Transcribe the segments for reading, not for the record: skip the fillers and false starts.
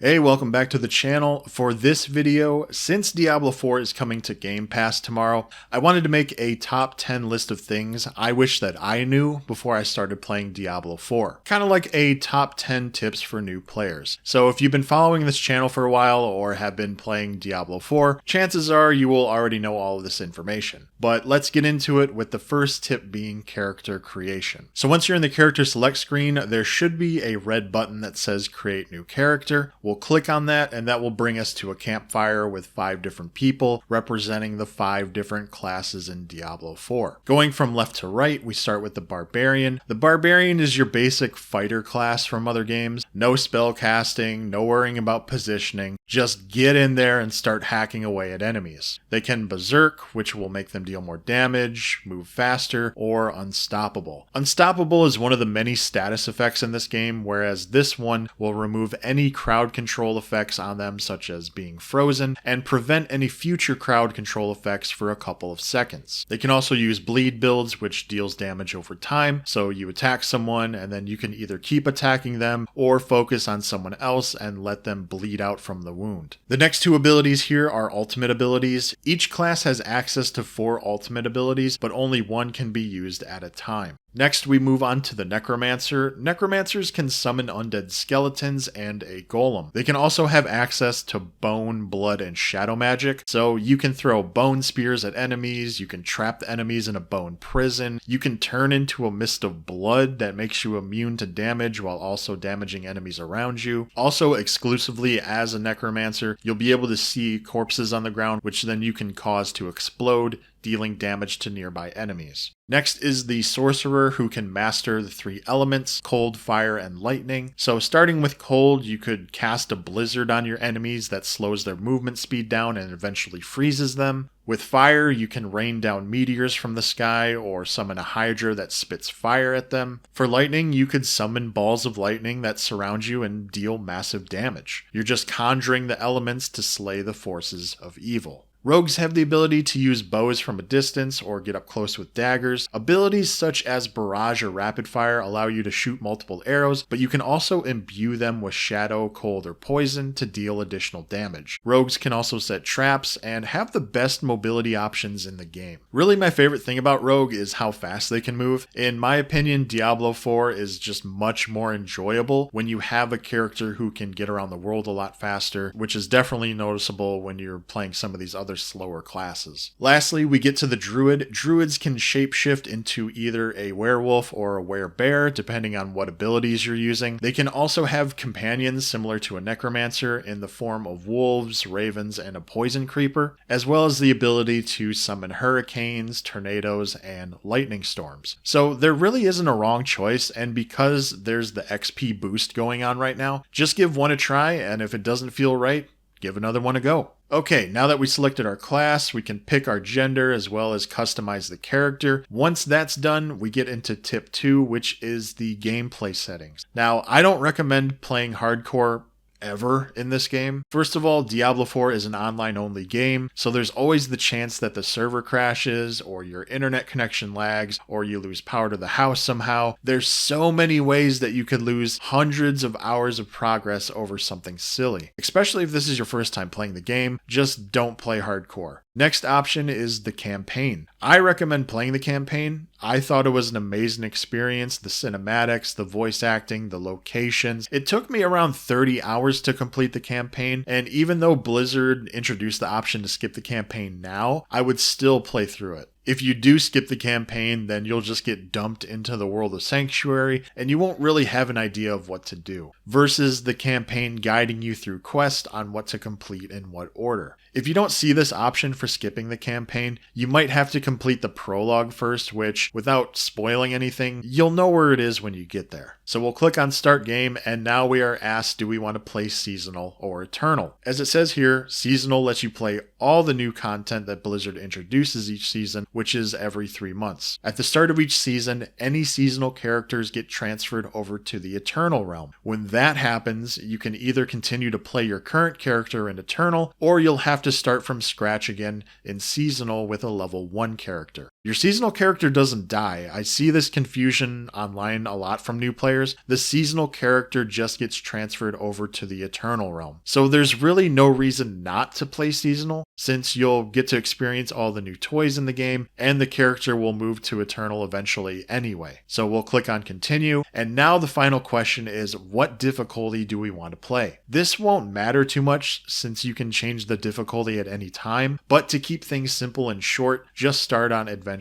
Hey, welcome back to the channel. For this video, since Diablo 4 is coming to Game Pass tomorrow, I wanted to make a top 10 list of things I wish that I knew before I started playing Diablo 4. Kind of like a top 10 tips for new players. So if you've been following this channel for a while or have been playing Diablo 4, chances are you will already know all of this information. But let's get into it with the first tip being character creation. So once you're in the character select screen, there should be a red button that says create new character. We'll click on that and that will bring us to a campfire with 5 different people representing the 5 different classes in Diablo 4. Going from left to right, we start with the Barbarian. The Barbarian is your basic fighter class from other games. No spell casting, no worrying about positioning. Just get in there and start hacking away at enemies. They can berserk, which will make them deal more damage, move faster, or unstoppable. Unstoppable is one of the many status effects in this game, whereas this one will remove any crowd control effects on them, such as being frozen, and prevent any future crowd control effects for a couple of seconds. They can also use bleed builds, which deals damage over time, so you attack someone and then you can either keep attacking them or focus on someone else and let them bleed out from the wound. The next 2 abilities here are ultimate abilities. Each class has access to 4 ultimate abilities, but only one can be used at a time. Next, we move on to the Necromancer. Necromancers can summon undead skeletons and a golem. They can also have access to bone, blood, and shadow magic, so you can throw bone spears at enemies, you can trap the enemies in a bone prison, you can turn into a mist of blood that makes you immune to damage while also damaging enemies around you. Also, exclusively as a Necromancer, you'll be able to see corpses on the ground, which then you can cause to explode, dealing damage to nearby enemies. Next is the Sorcerer, who can master the 3 elements, cold, fire, and lightning. So starting with cold, you could cast a blizzard on your enemies that slows their movement speed down and eventually freezes them. With fire, you can rain down meteors from the sky or summon a hydra that spits fire at them. For lightning, you could summon balls of lightning that surround you and deal massive damage. You're just conjuring the elements to slay the forces of evil. Rogues have the ability to use bows from a distance or get up close with daggers. Abilities such as Barrage or Rapid Fire allow you to shoot multiple arrows, but you can also imbue them with Shadow, Cold, or Poison to deal additional damage. Rogues can also set traps and have the best mobility options in the game. Really, my favorite thing about Rogue is how fast they can move. In my opinion, Diablo 4 is just much more enjoyable when you have a character who can get around the world a lot faster, which is definitely noticeable when you're playing some of these other slower classes. Lastly, we get to the Druid. Druids can shapeshift into either a werewolf or a werebear, depending on what abilities you're using. They can also have companions similar to a Necromancer in the form of wolves, ravens, and a poison creeper, as well as the ability to summon hurricanes, tornadoes, and lightning storms. So there really isn't a wrong choice, and because there's the XP boost going on right now, just give one a try, and if it doesn't feel right, give another one a go. Okay, now that we selected our class, we can pick our gender as well as customize the character. Once that's done, we get into tip 2, which is the gameplay settings. Now, I don't recommend playing hardcore ever in this game. First of all, Diablo 4 is an online-only game, so there's always the chance that the server crashes, or your internet connection lags, or you lose power to the house somehow. There's so many ways that you could lose hundreds of hours of progress over something silly. Especially if this is your first time playing the game, just don't play hardcore. Next option is the campaign. I recommend playing the campaign. I thought it was an amazing experience. The cinematics, the voice acting, the locations. It took me around 30 hours to complete the campaign, and even though Blizzard introduced the option to skip the campaign now, I would still play through it. If you do skip the campaign, then you'll just get dumped into the world of Sanctuary, and you won't really have an idea of what to do, versus the campaign guiding you through quests on what to complete in what order. If you don't see this option for skipping the campaign, you might have to complete the prologue first, which, without spoiling anything, you'll know where it is when you get there. So we'll click on Start Game, and now we are asked, do we want to play Seasonal or Eternal? As it says here, Seasonal lets you play all the new content that Blizzard introduces each season, which is every 3 months. At the start of each season, any seasonal characters get transferred over to the Eternal realm. When that happens, you can either continue to play your current character in Eternal, or you'll have to start from scratch again in Seasonal with a level 1 character. Your seasonal character doesn't die. I see this confusion online a lot from new players. The seasonal character just gets transferred over to the Eternal Realm. So there's really no reason not to play seasonal, since you'll get to experience all the new toys in the game, and the character will move to Eternal eventually anyway. So we'll click on continue, and now the final question is, what difficulty do we want to play? This won't matter too much since you can change the difficulty at any time, but to keep things simple and short, just start on Adventurer.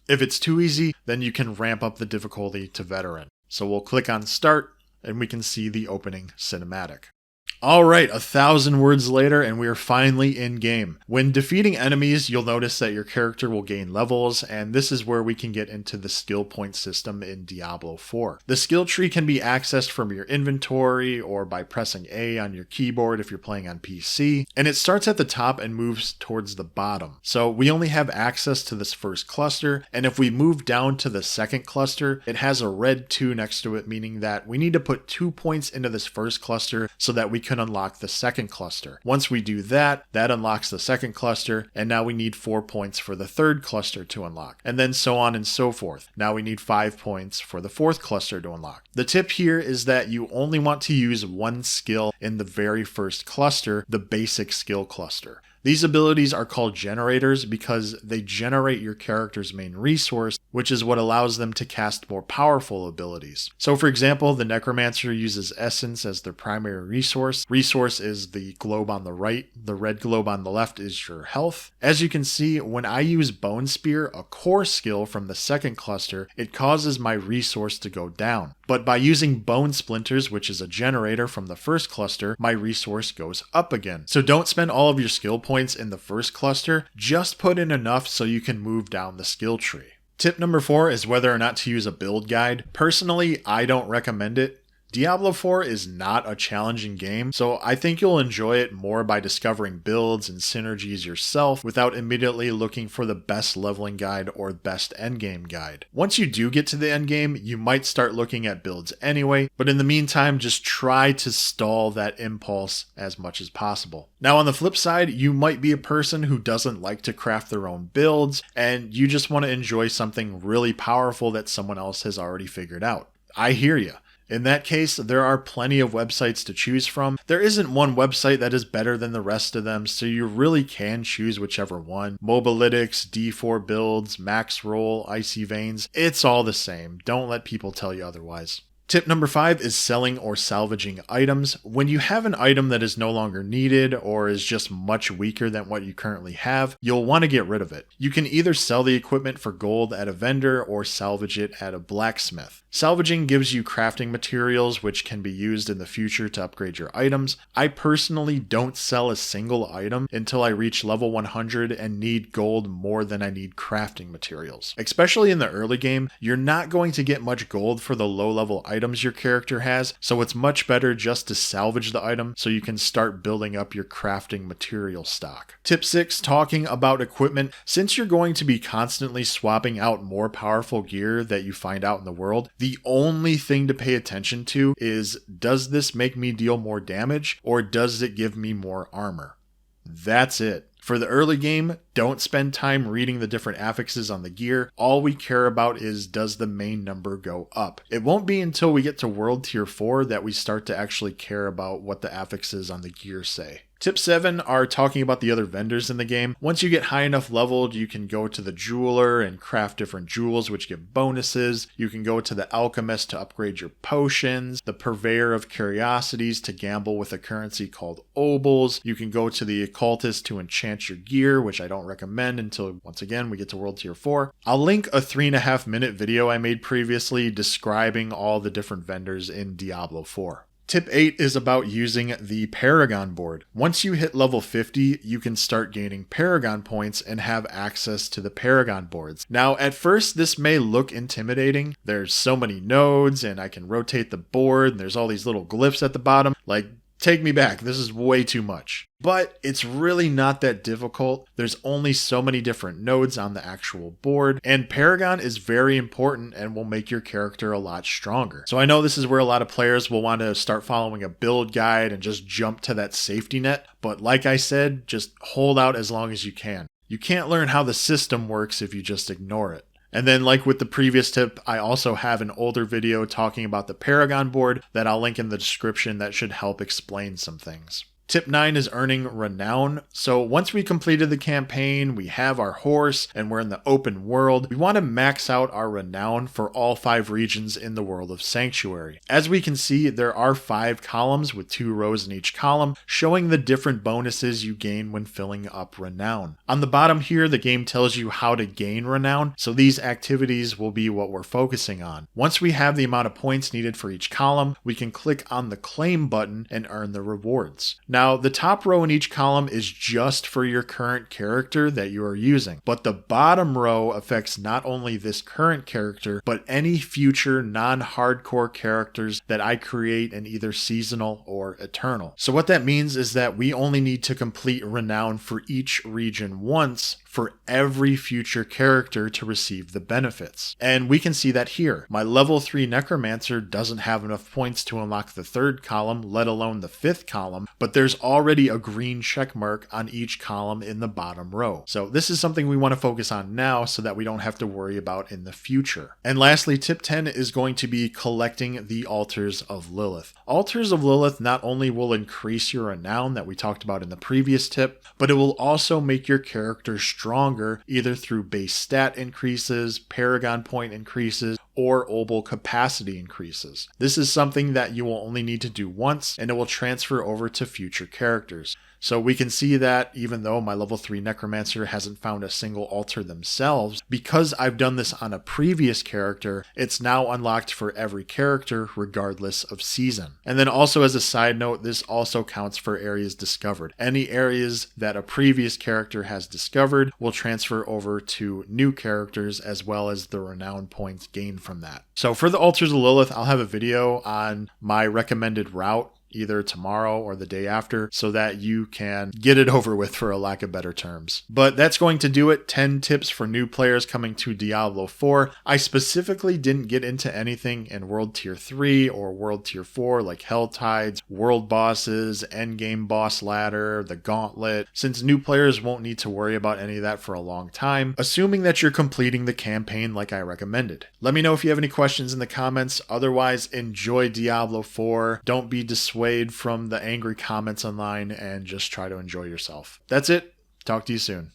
If it's too easy, then you can ramp up the difficulty to Veteran. So we'll click on Start, and we can see the opening cinematic. Alright, 1,000 words later, and we are finally in game. When defeating enemies, you'll notice that your character will gain levels, and this is where we can get into the skill point system in Diablo 4. The skill tree can be accessed from your inventory or by pressing A on your keyboard if you're playing on PC, and it starts at the top and moves towards the bottom. So we only have access to this first cluster, and if we move down to the second cluster, it has a red 2 next to it, meaning that we need to put 2 points into this first cluster so that we can unlock the second cluster. Once we do that, that unlocks the second cluster, and now we need 4 points for the third cluster to unlock, and then so on and so forth. Now we need 5 points for the fourth cluster to unlock. The tip here is that you only want to use one skill in the very first cluster, the basic skill cluster. These abilities are called generators because they generate your character's main resource, which is what allows them to cast more powerful abilities. So for example, the Necromancer uses Essence as their primary resource. Resource is the globe on the right, the red globe on the left is your health. As you can see, when I use Bone Spear, a core skill from the second cluster, it causes my resource to go down. But by using Bone Splinters, which is a generator from the first cluster, my resource goes up again. So don't spend all of your skill points in the first cluster, just put in enough so you can move down the skill tree. Tip number 4 is whether or not to use a build guide. Personally, I don't recommend it. Diablo 4 is not a challenging game, so I think you'll enjoy it more by discovering builds and synergies yourself without immediately looking for the best leveling guide or best endgame guide. Once you do get to the endgame, you might start looking at builds anyway, but in the meantime, just try to stall that impulse as much as possible. Now on the flip side, you might be a person who doesn't like to craft their own builds, and you just want to enjoy something really powerful that someone else has already figured out. I hear you. In that case, there are plenty of websites to choose from. There isn't one website that is better than the rest of them, so you really can choose whichever one. Mobalytics, D4 Builds, Maxroll, Icy Veins, it's all the same. Don't let people tell you otherwise. Tip number 5 is selling or salvaging items. When you have an item that is no longer needed or is just much weaker than what you currently have, you'll want to get rid of it. You can either sell the equipment for gold at a vendor or salvage it at a blacksmith. Salvaging gives you crafting materials which can be used in the future to upgrade your items. I personally don't sell a single item until I reach level 100 and need gold more than I need crafting materials. Especially in the early game, you're not going to get much gold for the low level items your character has, so it's much better just to salvage the item so you can start building up your crafting material stock. Tip 6, talking about equipment. Since you're going to be constantly swapping out more powerful gear that you find out in the world, the only thing to pay attention to is, does this make me deal more damage or does it give me more armor? That's it. For the early game, don't spend time reading the different affixes on the gear. All we care about is, does the main number go up? It won't be until we get to World Tier 4 that we start to actually care about what the affixes on the gear say. Tip 7 are talking about the other vendors in the game. Once you get high enough leveled, you can go to the jeweler and craft different jewels which give bonuses. You can go to the alchemist to upgrade your potions, the purveyor of curiosities to gamble with a currency called obols. You can go to the occultist to enchant your gear, which I don't recommend until, once again, we get to World Tier 4. I'll link a 3.5 minute video I made previously describing all the different vendors in Diablo 4. Tip 8 is about using the Paragon Board. Once you hit level 50, you can start gaining Paragon points and have access to the Paragon Boards. Now, at first, this may look intimidating. There's so many nodes, and I can rotate the board, and there's all these little glyphs at the bottom. Like, take me back, this is way too much. But it's really not that difficult. There's only so many different nodes on the actual board, and Paragon is very important and will make your character a lot stronger. So I know this is where a lot of players will want to start following a build guide and just jump to that safety net, but like I said, just hold out as long as you can. You can't learn how the system works if you just ignore it. And then, like with the previous tip, I also have an older video talking about the Paragon Board that I'll link in the description that should help explain some things. Tip 9 is earning Renown. So once we completed the campaign, we have our horse, and we're in the open world, we want to max out our Renown for all 5 regions in the world of Sanctuary. As we can see, there are 5 columns with 2 rows in each column, showing the different bonuses you gain when filling up Renown. On the bottom here, the game tells you how to gain Renown, so these activities will be what we're focusing on. Once we have the amount of points needed for each column, we can click on the claim button and earn the rewards. Now, the top row in each column is just for your current character that you are using, but the bottom row affects not only this current character, but any future non-hardcore characters that I create in either seasonal or eternal. So what that means is that we only need to complete Renown for each region once for every future character to receive the benefits. And we can see that here. My level 3 Necromancer doesn't have enough points to unlock the 3rd column, let alone the 5th column, but there's already a green check mark on each column in the bottom row. So this is something we want to focus on now so that we don't have to worry about in the future. And lastly, tip 10 is going to be collecting the Altars of Lilith. Altars of Lilith not only will increase your renown that we talked about in the previous tip, but it will also make your character stronger either through base stat increases, paragon point increases, or obol capacity increases. This is something that you will only need to do once, and it will transfer over to future characters. So we can see that even though my level 3 Necromancer hasn't found a single altar themselves, because I've done this on a previous character, it's now unlocked for every character regardless of season. And then also as a side note, this also counts for areas discovered. Any areas that a previous character has discovered will transfer over to new characters as well as the renown points gained from that. So for the Altars of Lilith, I'll have a video on my recommended route either tomorrow or the day after so that you can get it over with, for a lack of better terms. But that's going to do it. 10 tips for new players coming to Diablo 4. I specifically didn't get into anything in World Tier 3 or World Tier 4 like Hell Tides, World Bosses, Endgame Boss Ladder, the Gauntlet, since new players won't need to worry about any of that for a long time, assuming that you're completing the campaign like I recommended. Let me know if you have any questions in the comments. Otherwise, enjoy Diablo 4. Don't be dissuaded from the angry comments online and just try to enjoy yourself. That's it. Talk to you soon.